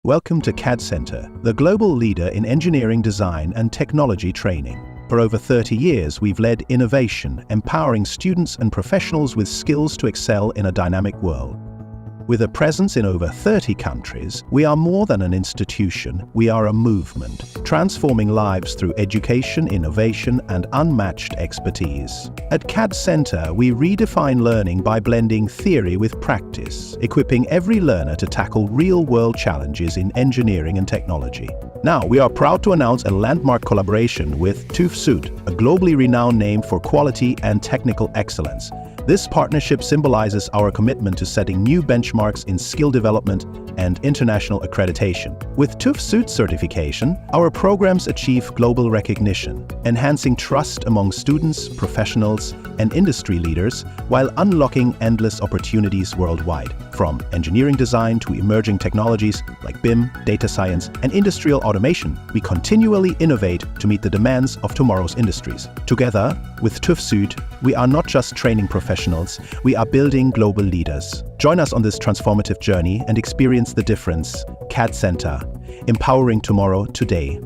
Welcome to CAD Centre, the global leader in engineering design and technology training. For over 30 years, we've led innovation, empowering students and professionals with skills to excel in a dynamic world. With a presence in over 30 countries, we are more than an institution, we are a movement, transforming lives through education, innovation, and unmatched expertise. At CAD Centre, we redefine learning by blending theory with practice, equipping every learner to tackle real-world challenges in engineering and technology. Now, we are proud to announce a landmark collaboration with TÜV Süd, a globally renowned name for quality and technical excellence. This partnership symbolizes our commitment to setting new benchmarks in skill development and international accreditation. With TÜV Süd certification, our programs achieve global recognition, enhancing trust among students, professionals, and industry leaders while unlocking endless opportunities worldwide. From engineering design to emerging technologies like BIM, data science, and industrial automation, we continually innovate to meet the demands of tomorrow's industries. Together, with TÜV Süd, we are not just training professionals, we are building global leaders. Join us on this transformative journey and experience the difference. CAD Centre, empowering tomorrow today.